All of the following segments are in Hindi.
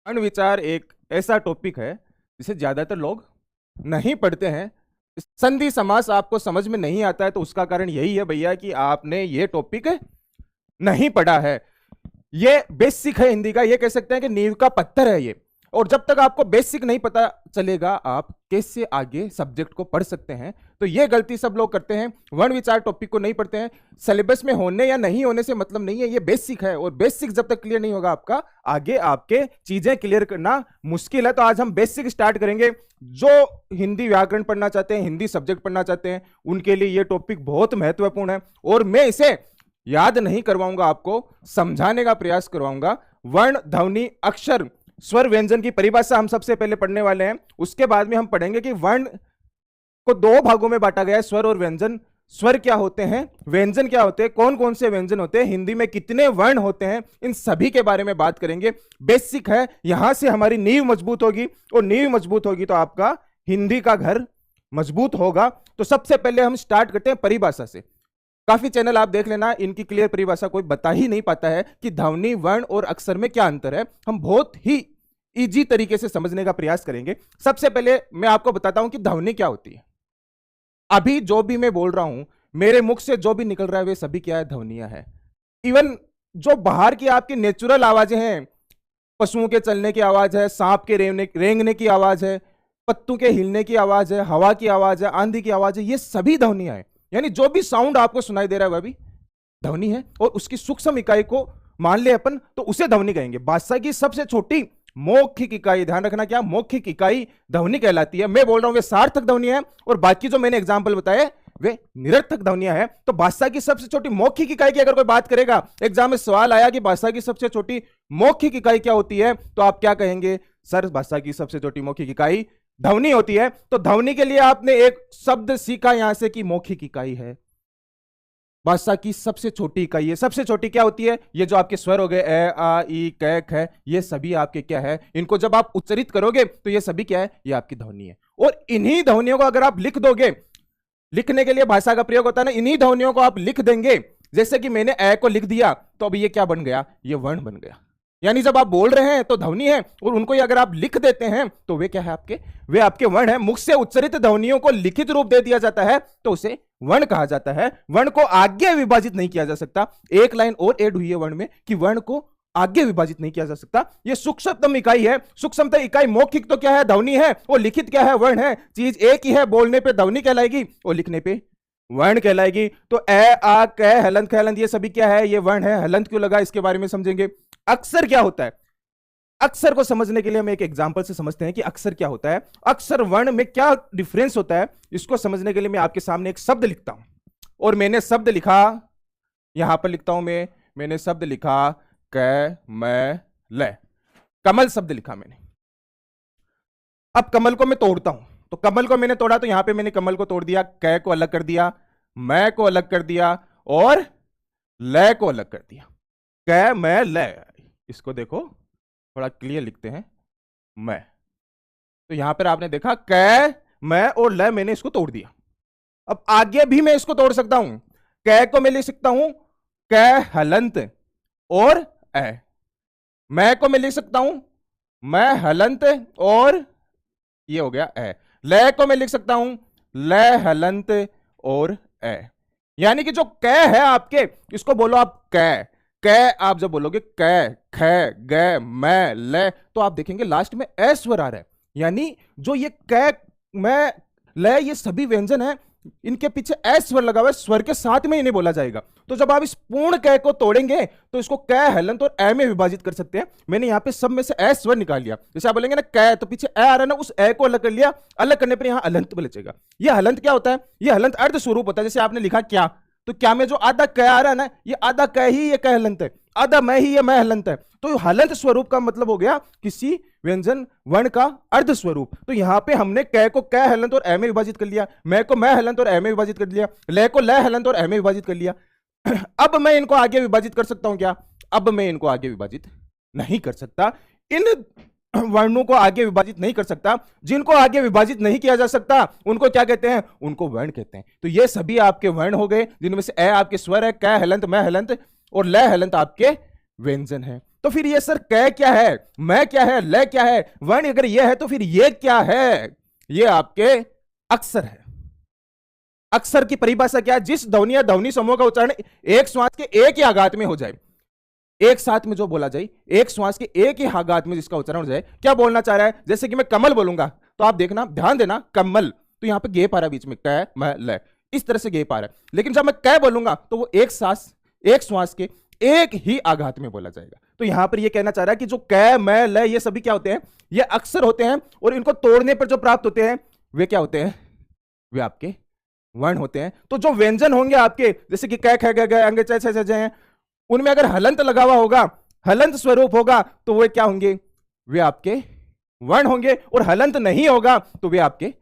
वर्ण विचार एक ऐसा टॉपिक है जिसे ज्यादातर लोग नहीं पढ़ते हैं। संधि समास आपको समझ में नहीं आता है तो उसका कारण यही है भैया कि आपने ये टॉपिक नहीं पढ़ा है। ये बेसिक है हिंदी का, ये कह सकते हैं कि नींव का पत्थर है ये। और जब तक आपको बेसिक नहीं पता चलेगा आप कैसे आगे सब्जेक्ट को पढ़ सकते हैं। तो ये गलती सब लोग करते हैं, वर्ण विचार टॉपिक को नहीं पढ़ते हैं। सिलेबस में होने या नहीं होने से मतलब नहीं है, ये बेसिक है और बेसिक जब तक क्लियर नहीं होगा आपका आगे आपके चीजें क्लियर करना मुश्किल है। तो आज हम बेसिक स्टार्ट करेंगे। जो हिंदी व्याकरण पढ़ना चाहते हैं, हिंदी सब्जेक्ट पढ़ना चाहते हैं, उनके लिए ये टॉपिक बहुत महत्वपूर्ण है और मैं इसे याद नहीं करवाऊंगा, आपको समझाने का प्रयास करवाऊंगा। वर्ण, ध्वनि, अक्षर, स्वर, व्यंजन की परिभाषा हम सबसे पहले पढ़ने वाले हैं। उसके बाद में हम पढ़ेंगे कि वर्ण को दो भागों में बांटा गया है, स्वर और व्यंजन। स्वर क्या होते हैं, व्यंजन क्या होते हैं, कौन कौन से व्यंजन होते हैं, हिंदी में कितने वर्ण होते हैं, इन सभी के बारे में बात करेंगे। बेसिक है, यहां से हमारी नींव मजबूत होगी और नींव मजबूत होगी तो आपका हिंदी का घर मजबूत होगा। तो सबसे पहले हम स्टार्ट करते हैं परिभाषा से। काफी चैनल आप देख लेना, इनकी क्लियर परिभाषा कोई बता ही नहीं पाता है कि ध्वनि, वर्ण और अक्षर में क्या अंतर है। हम बहुत ही इजी तरीके से समझने का प्रयास करेंगे। सबसे पहले मैं आपको बताता हूं कि ध्वनि क्या होती है। अभी जो भी मैं बोल रहा हूं, मेरे मुख से जो भी निकल रहा है वे सभी क्या है, ध्वनियां है। इवन जो बाहर की आपकी नेचुरल आवाजें हैं, पशुओं के चलने की आवाज है, सांप के रेंगने की आवाज है, पत्तों के हिलने की आवाज है, हवा की आवाज है, आंधी की आवाज है, ये सभी ध्वनियां हैं। यानी जो भी साउंड आपको सुनाई दे रहा है वह भी ध्वनि है और उसकी सूक्ष्म इकाई को मान ले अपन तो उसे ध्वनि कहेंगे। भाषा की सबसे छोटी मौखिक इकाई, ध्यान रखना क्या, मौखिक इकाई ध्वनि कहलाती है। मैं बोल रहा हूं वे सार्थक ध्वनियां हैं और बाकी जो मैंने एग्जांपल बताए वे निरर्थक ध्वनियां हैं। तो भाषा की सबसे छोटी मौखिक इकाई की अगर कोई बात करेगा, एग्जाम में सवाल आया कि भाषा की सबसे छोटी मौखिक इकाई क्या होती है, तो आप क्या कहेंगे, सर भाषा की सबसे छोटी मौखिक इकाई ध्वनि होती है। तो ध्वनि के लिए आपने एक शब्द सीखा यहां से कि मौखिक इकाई है, भाषा की सबसे छोटी इकाई है। सबसे छोटी क्या होती है, ये जो आपके स्वर हो गए ए, आ, ई, क, ख, ये सभी आपके क्या है, इनको जब आप उच्चारित करोगे तो ये सभी क्या है, ये आपकी ध्वनि है। और इन्हीं ध्वनियों को अगर आप लिख दोगे, लिखने के लिए भाषा का प्रयोग होता है ना, इन्हीं ध्वनियों को आप लिख देंगे। जैसे कि मैंने ए को लिख दिया तो अभी ये क्या बन गया, ये वर्ण बन गया। यानी जब आप बोल रहे हैं तो ध्वनि है और उनको ही अगर आप लिख देते हैं तो वे क्या है, आपके वे आपके वर्ण है। मुख से उच्चारित ध्वनियों को लिखित रूप दे दिया जाता है तो उसे वर्ण कहा जाता है। वर्ण को आगे विभाजित नहीं किया जा सकता। एक लाइन और ऐड हुई है वर्ण में कि वर्ण को आगे विभाजित नहीं किया जा सकता। यह सूक्ष्मतम इकाई है। सूक्ष्मतम इकाई मौखिक तो क्या है, ध्वनि है, और लिखित क्या है, वर्ण है। चीज एक ही है, बोलने पे ध्वनि कहलाएगी और लिखने पे वर्ण कहलाएगी। तो ए, आ, क, हलंत, खलंत ये सभी क्या है, ये वर्ण है। हलंत क्यों लगा इसके बारे में समझेंगे। अक्षर क्या होता है, अक्षर को समझने के लिए हम एक एग्जांपल से समझते हैं कि अक्षर क्या होता है, अक्षर वर्ण में क्या डिफरेंस होता है। इसको समझने के लिए मैं आपके सामने एक शब्द लिखता हूं और मैंने शब्द लिखा, यहां पर लिखता हूं मैंने शब्द लिखा क, मैं, ल, कमल शब्द लिखा मैंने। अब कमल को मैं तोड़ता हूं, तो कमल को मैंने तोड़ा तो यहां पे मैंने कमल को तोड़ दिया, क को अलग कर दिया, मैं को अलग कर दिया और ल को अलग कर दिया। क, मैं, ल, इसको देखो थोड़ा क्लियर लिखते हैं, मैं। तो यहां पर आपने देखा क, मैं और ल, मैंने इसको तोड़ दिया। अब आगे भी मैं इसको तोड़ सकता हूं। क को मैं लिख सकता हूं क हलंत और ए। मैं को मैं लिख सकता हूं मैं हलंत और ये हो गया ए। ल को मैं लिख सकता हूं ल हलंत और ए। यानी कि जो क है आपके, इसको बोलो आप क। आप जब बोलोगे क, ख, ग, मैं, ल, तो आप देखेंगे लास्ट में ए स्वर आ रहा है। यानी जो ये क, मैं, ल, ये सभी व्यंजन है, इनके पीछे ए स्वर लगा हुआ है, स्वर के साथ में इन्हें बोला जाएगा। तो जब आप इस पूर्ण क को तोड़ेंगे तो इसको क, हलंत और ए में विभाजित कर सकते हैं। मैंने यहां पे सब में से ए स्वर निकाल लिया। जैसे आप बोलेंगे ना क, तो पीछे ए आ रहा है ना, उस ए को अलग कर लिया, अलग करने पर यहां हलंत बचेगा। यह हलंत क्या होता है, यह हलंत अर्ध स्वरूप होता है। जैसे आपने लिखा क्या, तो क्या में जो आधा क आ रहा है ना, ये आधा क ही ये क हलंत है, आधा मैं ही ये मैं हलंत है। तो हलंत स्वरूप का मतलब हो गया किसी व्यंजन वर्ण का अर्ध स्वरूप। तो यहां पे हमने क को क हलंत और ए में विभाजित कर लिया, मैं को मैं हलंत और ए में विभाजित कर लिया, ल को ल हलंत और ए में विभाजित कर लिया। अब मैं इनको आगे विभाजित कर सकता हूं क्या, अब मैं इनको आगे विभाजित नहीं कर सकता। इन वर्णों को आगे विभाजित नहीं कर सकता। जिनको आगे विभाजित नहीं किया जा सकता उनको क्या कहते हैं, उनको वर्ण कहते हैं। तो ये सभी आपके वर्ण हो गए, जिनमें से ए आपके स्वर है, क हलंत, मैं हलंत और ल हलंत आपके व्यंजन है। तो फिर ये सर कै क्या है, मैं क्या है, ल क्या है, वर्ण अगर ये है तो फिर ये क्या है? ये आपके अक्षर है। अक्षर की परिभाषा क्या है? जिस ध्वनि या ध्वनि समूह का उच्चारण एक श्वास के एक ही आघात में हो जाए, एक साथ में जो बोला जाए, एक श्वास के एक ही आघात में जिसका उच्चारण हो जाए। क्या बोलना चाह रहा है? जैसे कि मैं कमल बोलूंगा तो आप देखना, ध्यान देना, कमल, तो यहां पे गेप आ रहा है बीच में, कै म ल, इस तरह से गेप आ रहा है। लेकिन जब मैं कै बोलूंगा तो वो एक श्वास के एक ही आघात में बोला जाएगा। तो यहां पर ये कहना चाह रहा है कि जो कै म ल ये सभी क्या होते हैं? ये अक्षर होते हैं, और इनको तोड़ने पर जो प्राप्त होते हैं वे क्या होते हैं? वे आपके वर्ण होते हैं। तो जो व्यंजन होंगे आपके, जैसे कि कै ख ग घ अंग च छ ज, उनमें अगर हलंत लगा हुआ होगा, हलंत स्वरूप होगा, तो वे क्या होंगे? वे आपके वर्ण होंगे। और हलंत नहीं होगा तो वे आपके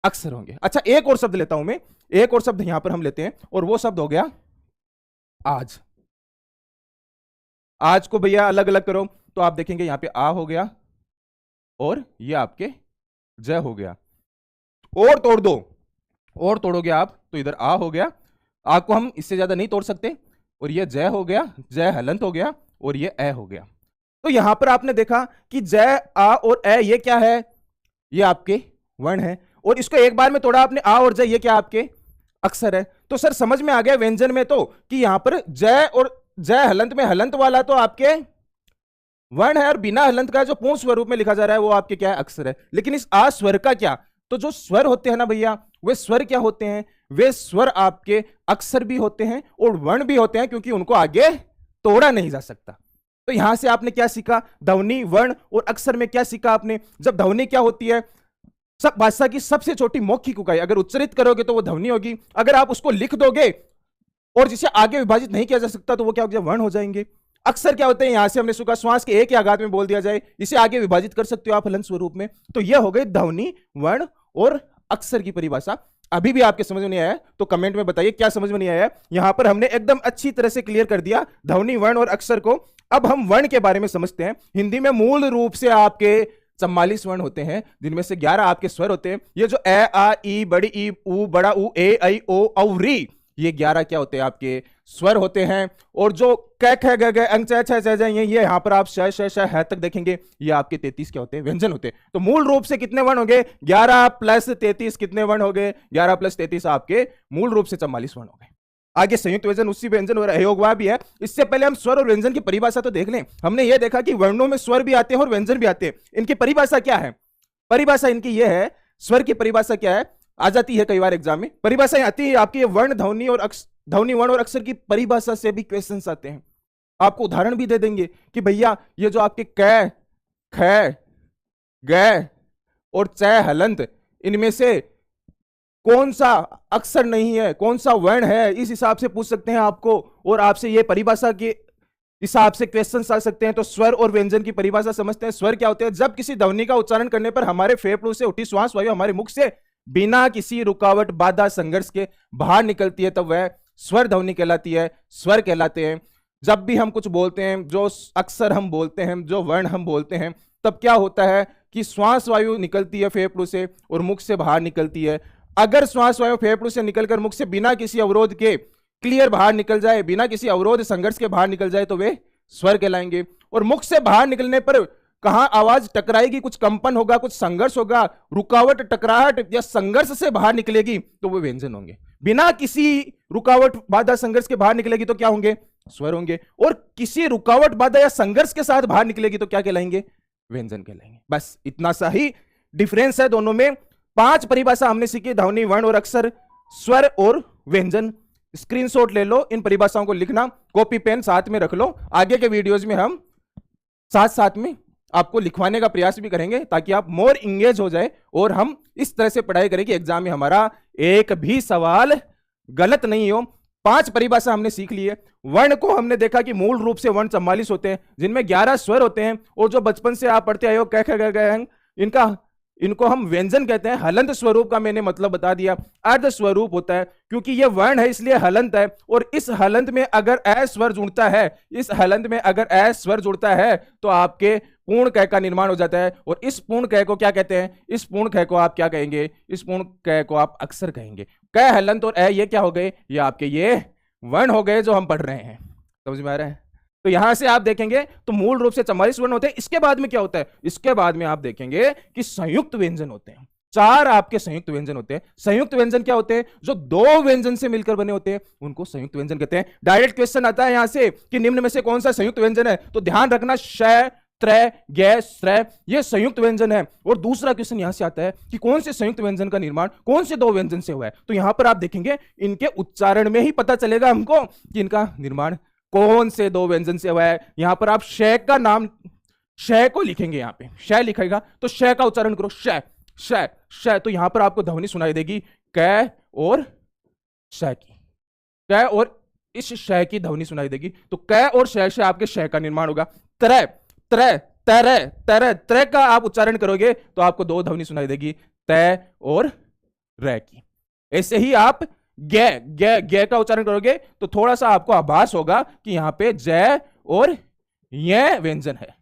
अक्षर होंगे। अच्छा, एक और शब्द लेता हूं मैं, एक और शब्द यहां पर हम लेते हैं, और वो शब्द हो गया आज। आज को भैया अलग अलग करो तो आप देखेंगे यहां पे आ हो गया, और ये आपके जय हो गया। और तोड़ दो, और तोड़ोगे आप तो इधर आ हो गया, आ को हम इससे ज्यादा नहीं तोड़ सकते, और ये जय हो गया, जय हलंत हो गया, और ये ए हो गया। तो यहां पर आपने देखा कि जय, आ और ए ये क्या है? ये आपके वर्ण है। और इसको एक बार में तोड़ा आपने, आ और जय, ये क्या आपके अक्षर है। तो सर समझ में आ गया व्यंजन में तो कि यहां पर जय और जय हलंत में हलंत वाला तो आपके वर्ण है, और बिना हलंत का जो पूर्ण स्वरूप में लिखा जा रहा है वो आपके क्या है? अक्षर है। लेकिन इस आ स्वर का क्या? तो जो स्वर होते हैं ना भैया, वे स्वर क्या होते हैं? वे स्वर आपके अक्षर भी होते हैं और वर्ण भी होते हैं, क्योंकि उनको आगे तोड़ा नहीं जा सकता। तो यहां से आपने क्या सीखा? ध्वनि, वर्ण और अक्षर में क्या सीखा आपने? जब ध्वनि क्या होती है? सब भाषा की सबसे छोटी मौखिक इकाई, अगर उच्चारित करोगे तो वो ध्वनि होगी। अगर आप उसको लिख दोगे और जिसे आगे विभाजित नहीं किया जा सकता तो वो क्या हो गया? वर्ण हो जाएंगे। अक्षर क्या होते हैं? यहां से हमने सुखा श्वास के एक ही आघात में बोल दिया जाए, इसे आगे विभाजित कर सकते हो आप हलंत स्वरूप में। तो यह हो गई ध्वनि, वर्ण और अक्षर की परिभाषा। अभी भी आपके समझ में नहीं आया तो कमेंट में बताइए क्या समझ में नहीं आया। यहां पर हमने एकदम अच्छी तरह से क्लियर कर दिया ध्वनि, वर्ण और अक्षर को। अब हम वर्ण के बारे में समझते हैं। हिंदी में मूल रूप से आपके 44 वर्ण होते हैं, जिनमें से 11 आपके स्वर होते हैं। ये जो ए, आ, ई, बड़ी ई, उ, बड़ा उ, ए, ऐ, ओ, औ, री, ये 11 क्या होते हैं? आपके स्वर होते हैं। और जो क, ख, ग, घ, अंग, च, छ, ज, ये यहां पर आप श, श, श, ह तक देखेंगे, ये आपके 33 क्या होते हैं? व्यंजन होते हैं। तो मूल रूप से कितने वर्ण हो गए? 11 प्लस 33 कितने वर्ण हो गए? 11 प्लस 33 आपके मूल रूप से 44 वर्ण हो गए। आगे संयुक्त व्यंजन, उसी व्यंजन और अयोगवा भी है। इससे पहले हम स्वर और व्यंजन की परिभाषा तो देख लें। हमने यह देखा कि वर्णों में स्वर भी आते हैं और व्यंजन भी आते हैं। इनकी परिभाषा क्या है? परिभाषा इनकी यह है, स्वर की परिभाषा क्या है? आ जाती है कई बार एग्जाम में, परिभाषा आती है आपकी वर्ण, ध्वनि और ध्वनि, वर्ण और अक्षर की परिभाषा से भी क्वेश्चंस आते हैं। आपको उदाहरण भी दे देंगे कि भैया ये जो आपके कै, ख, ग और च हलंत, इनमें से कौन सा अक्षर नहीं है, कौन सा वर्ण है, इस हिसाब से पूछ सकते हैं आपको। और आपसे ये परिभाषा के हिसाब से क्वेश्चन आ सकते हैं। तो स्वर और व्यंजन की परिभाषा समझते हैं। स्वर क्या होते हैं? जब किसी ध्वनि का उच्चारण करने पर हमारे फेफड़ों से उठी श्वास वायु हमारे मुख से बिना किसी रुकावट, बाधा, संघर्ष के बाहर निकलती है, तब वह स्वर ध्वनि कहलाती है, स्वर कहलाते हैं। जब भी हम कुछ बोलते हैं, जो अक्षर हम बोलते हैं, जो वर्ण हम बोलते हैं, तब क्या होता है कि श्वास वायु निकलती है फेफड़ों से और मुख से बाहर निकलती है। अगर श्वास वायु फेफड़ों से निकलकर मुख से बिना किसी अवरोध के क्लियर बाहर निकल जाए, बिना किसी अवरोध, संघर्ष के बाहर निकल जाए, तो वे स्वर कहलाएंगे। और मुख से बाहर निकलने पर कहां आवाज टकराएगी? कुछ कंपन होगा, कुछ संघर्ष होगा, रुकावट, टकराहट या संघर्ष से बाहर निकलेगी तो वो व्यंजन होंगे। बिना किसी रुकावट, बाधा, संघर्ष के बाहर निकलेगी तो क्या होंगे? स्वर होंगे। और किसी रुकावट, बाधा या संघर्ष के साथ बाहर निकलेगी तो क्या कहलाएंगे? व्यंजन कहलाएंगे। बस इतना सा ही डिफरेंस है दोनों में। 5 परिभाषा हमने सीखी, ध्वनि, वर्ण और अक्षर, स्वर और व्यंजन। स्क्रीनशॉट ले लो, इन परिभाषाओं को लिखना, कॉपी पेन साथ में रख लो। आगे के वीडियोज में हम साथ साथ में आपको लिखवाने का प्रयास भी करेंगे, ताकि आप मोर इंगेज हो जाए और हम इस तरह से पढ़ाई करें कि एग्जाम में हमारा एक भी सवाल गलत नहीं हो। 5 परिभाषा हमने सीख ली है। वर्ण को हमने देखा कि मूल रूप से वर्ण 44 होते हैं, जिनमें 11 स्वर होते हैं। और जो बचपन से आप पढ़ते आए हो, क, ख, ग, घ, इनको हम व्यंजन कहते हैं। हलंत स्वरूप का मैंने मतलब बता दिया। अर्ध स्वरूप होता है, क्योंकि ये वर्ण है इसलिए हलंत है। और इस हलंत में अगर ए स्वर जुड़ता है, इस हलंत में अगर ए स्वर जुड़ता है तो आपके पूर्ण क का निर्माण हो जाता है। और इस पूर्ण क को क्या कहते हैं? इस पूर्ण क को आप क्या कहेंगे? इस पूर्ण क को आप अक्षर कहेंगे। क, हलंत और ए ये क्या हो गए? ये आपके ये वर्ण हो गए जो हम पढ़ रहे हैं। समझ में आ रहा है? तो यहां से आप देखेंगे तो मूल रूप से 44 वर्ण होते हैं। इसके बाद में क्या होता है, इसके बाद में आप देखेंगे कि संयुक्त व्यंजन होते हैं। 4 आपके संयुक्त व्यंजन होते हैं। संयुक्त व्यंजन क्या होते हैं, जो 2 व्यंजन से मिलकर बने होते हैं उनको संयुक्त व्यंजन कहते हैं। डायरेक्ट क्वेश्चन आता है यहां से कि निम्न में से कौन सा संयुक्त व्यंजन है, तो ध्यान रखना श त्रय ग श्रय ये संयुक्त व्यंजन है। और दूसरा क्वेश्चन यहां से आता है कि कौन से संयुक्त व्यंजन का निर्माण कौन से 2 व्यंजन से हुआ है, तो यहां पर आप देखेंगे इनके उच्चारण में ही पता चलेगा हमको कि इनका निर्माण कौन से 2 व्यंजन से हुआ है। यहां पर आप श का नाम, श को लिखेंगे, यहां पे श लिखेगा तो श का उच्चारण करो, श श श, तो यहां पर आपको ध्वनि सुनाई देगी क और श की, क और इस श की ध्वनि सुनाई देगी। तो क और श से आपके श का निर्माण होगा। त्रय त्रय तरय तरय त्रय का आप उच्चारण करोगे तो आपको 2 ध्वनि सुनाई देगी, तय और र की। ऐसे ही आप ग ग ग का उच्चारण करोगे तो थोड़ा सा आपको आभास होगा कि यहां पे जय और य व्यंजन है।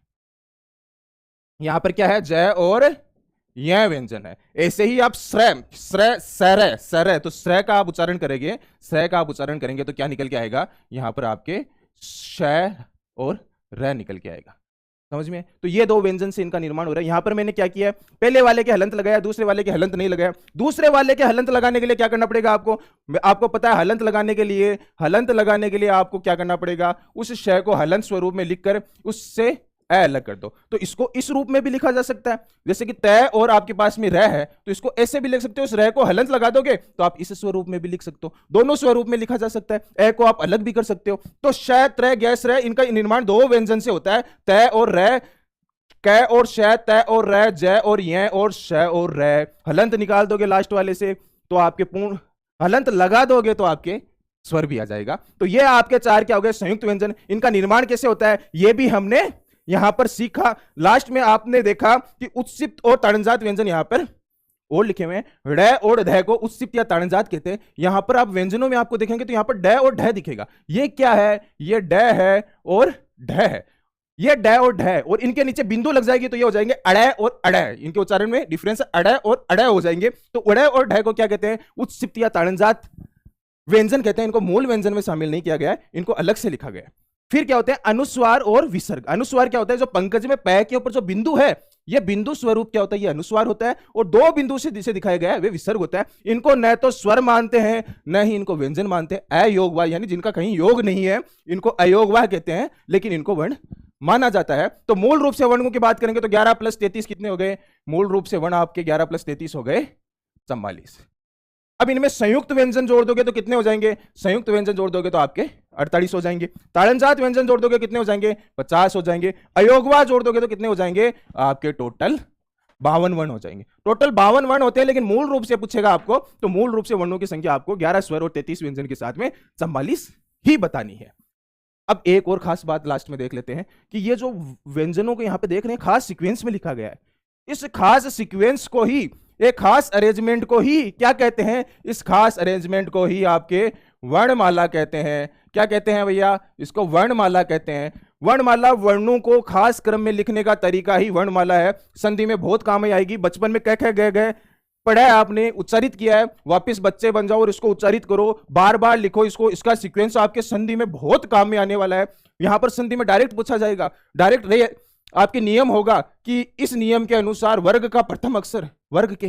यहां पर क्या है, जय और य व्यंजन है। ऐसे ही आप श्रय श्रय सरय सरय, तो श्रय का आप उच्चारण करेंगे, श्रय का आप उच्चारण करेंगे तो क्या निकल के आएगा, यहां पर आपके श और र निकल के आएगा। समझ में? तो ये 2 व्यंजन से इनका निर्माण हो रहा है। यहां पर मैंने क्या किया है, पहले वाले के हलंत लगाया, दूसरे वाले के हलंत नहीं लगाया। दूसरे वाले के हलंत लगाने के लिए क्या करना पड़ेगा आपको, आपको पता है हलंत लगाने के लिए आपको क्या करना पड़ेगा, उस शय को हलंत स्वरूप में लिखकर उससे अ अलग कर दो। तो इसको इस रूप में भी लिखा जा सकता है, जैसे कि तय और आपके पास में रह है तो इसको ऐसे भी लिख सकते हो, उस रह को हलंत लगा दोगे तो आप इस स्वरूप में भी लिख सकते हो। दोनों स्वरूप में लिखा जा सकता है, ए को आप अलग भी कर सकते हो। तो श त्रय गैस रह, इनका निर्माण 2 व्यंजन से होता है, तय और रह, क और श, तय और रह, जय और य और श और रह। हलंत निकाल दोगे लास्ट वाले से तो आपके पूर्ण, हलंत लगा दोगे तो आपके स्वर भी आ जाएगा। तो ये आपके 4 क्या हो गए, संयुक्त व्यंजन। इनका निर्माण कैसे होता है ये भी हमने यहां पर सीखा। लास्ट में आपने देखा कि उत्सिप्त और ताड़नजात व्यंजन यहां पर और लिखे हुए हैं, ड और ढ को उत्सिप्त या ताड़नजात कहते हैं। यहां पर आप व्यंजनों में आपको देखेंगे तो यहां पर ड और ढ दिखेगा। ये क्या है, ये ड है और ढ है, ये ड और ढ, और इनके नीचे बिंदु लग जाएगी तो ये हो जाएंगे अड़य और अड़य। इनके उच्चारण में डिफरेंस अड़य और अड़य हो जाएंगे। तो अड़य और ढ को क्या कहते हैं, उत्सिप्त या ताड़नजात व्यंजन कहते हैं। इनको मूल व्यंजन में शामिल नहीं किया गया है, इनको अलग से लिखा गया है। फिर क्या होते हैं, अनुस्वार और विसर्ग। अनुस्वार क्या होता है, जो पंकज में पै के ऊपर जो बिंदु है, ये बिंदु स्वरूप क्या होता है, ये अनुस्वार होता है। और 2 बिंदु से जिसे दिखाया गया है वे विसर्ग होता है। इनको न तो स्वर मानते हैं न ही इनको व्यंजन मानते हैं। अयोगवाह यानी जिनका कहीं योग नहीं है इनको अयोगवाह कहते हैं, लेकिन इनको वर्ण माना जाता है। तो मूल रूप से वर्णों की बात करेंगे तो 11 + 33 कितने हो गए, मूल रूप से वर्ण आपके 11 + 33 हो गए 44। अब इनमें संयुक्त व्यंजन जोड़ दोगे तो कितने हो जाएंगे, संयुक्त व्यंजन जोड़ दोगे तो आपके 48 हो जाएंगे। ताड़नजात व्यंजन जोड़ दोगे कितने हो जाएंगे, 50 हो जाएंगे। अयोगवाह जोड़ दोगे तो कितने हो जाएंगे, आपके टोटल 52 वर्ण हो जाएंगे। टोटल 52 वर्ण होते हैं, लेकिन मूल रूप से पूछेगा आपको तो मूल रूप से वर्णों की संख्या आपको 11 स्वर और 33 व्यंजन के साथ में 44 ही बतानी है। अब एक और खास बात लास्ट में देख लेते हैं कि ये जो व्यंजनों को यहां पे देख रहे हैं खास सीक्वेंस में लिखा गया है। इस खास सीक्वेंस को ही, एक खास अरेंजमेंट को ही क्या कहते हैं, इस खास अरेंजमेंट को ही आपके वर्णमाला कहते हैं। क्या कहते हैं भैया, इसको वर्णमाला कहते हैं। वर्णमाला वर्णों को खास क्रम में लिखने का तरीका ही वर्णमाला है। संधि में बहुत काम आएगी। बचपन में कह गए गए पढ़ा है आपने, उच्चारित किया है, वापस बच्चे बन जाओ और इसको उच्चारित करो, बार बार लिखो इसको। इसका सीक्वेंस आपके संधि में बहुत काम में आने वाला है। यहां पर संधि में डायरेक्ट पूछा जाएगा, डायरेक्ट रहे आपके नियम होगा कि इस नियम के अनुसार वर्ग का प्रथम अक्षर वर्ग के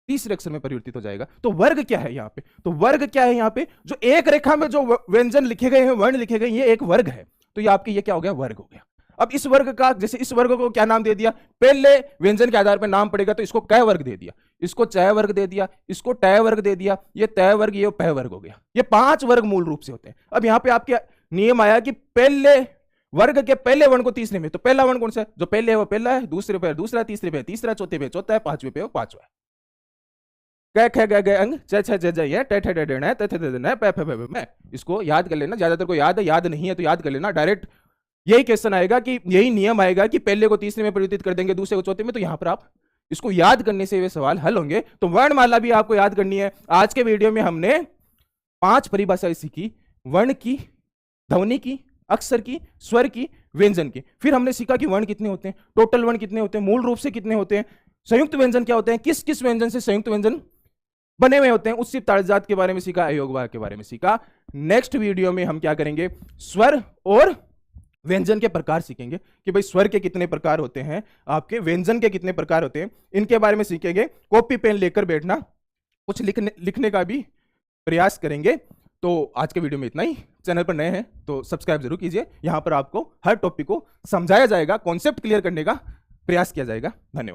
तीसरे अक्षर में परिवर्तित हो जाएगा। तो वर्ग क्या है यहाँ पे, तो वर्ग क्या है यहाँ पे, जो एक रेखा में जो व्यंजन लिखे गए हैं, वर्ण लिखे गए, ये एक वर्ग है। तो ये आपके ये क्या हो गया, वर्ग हो गया। अब इस वर्ग का, जैसे इस वर्ग को क्या नाम दे दिया, पहले व्यंजन के आधार पर नाम पड़ेगा तो इसको क वर्ग दे दिया, इसको च वर्ग दे दिया, इसको ट वर्ग दे दिया, ये तय वर्ग, ये पह वर्ग हो गया। ये 5 वर्ग मूल रूप से होते हैं। अब यहाँ पे आपके नियम आया कि पहले वर्ग के पहले वर्ण को तीसरे में, तो पहला वर्ण कौन सा है, जो पहले है वो पहला है, दूसरे पे दूसरा, तीसरे पे तीसरा, चौथे पे चौथा है, पांचवे पे पांचवा है। क ख ग ग अंग च छ ज ज य ट ठ ड ढ न त थ द द न प फ ब भ म। इसको याद कर लेना, ज्यादातर को याद है, याद नहीं है तो याद कर लेना। डायरेक्ट यही क्वेश्चन आएगा कि यही नियम आएगा कि पहले को तीसरे में परिवर्तित कर देंगे, दूसरे को चौथे में। तो यहां पर आप इसको याद करने से वे सवाल हल होंगे। तो वर्णमाला भी आपको याद करनी है। आज के वीडियो में हमने 5 परिभाषाएं सीखी, वर्ण की, ध्वनि की, अक्षर की, स्वर की, व्यंजन की। फिर हमने सीखा कि वर्ण कितने होते हैं, टोटल वर्ण कितने होते हैं, मूल रूप से कितने होते हैं, संयुक्त व्यंजन क्या होते हैं, किस किस व्यंजन से संयुक्त व्यंजन बने हुए होते हैं। उत्सित ताड़जात के बारे में सीखा, अयोगवाह के बारे में सीखा। नेक्स्ट वीडियो में हम क्या करेंगे, स्वर और व्यंजन के प्रकार सीखेंगे कि भाई स्वर के कितने प्रकार होते हैं, आपके व्यंजन के कितने प्रकार होते हैं, इनके बारे में सीखेंगे। कॉपी पेन लेकर बैठना, कुछ लिखने का भी प्रयास करेंगे। तो आज के वीडियो में इतना ही। चैनल पर नए हैं तो सब्सक्राइब जरूर कीजिए। यहां पर आपको हर टॉपिक को समझाया जाएगा, कॉन्सेप्ट क्लियर करने का प्रयास किया जाएगा। धन्यवाद।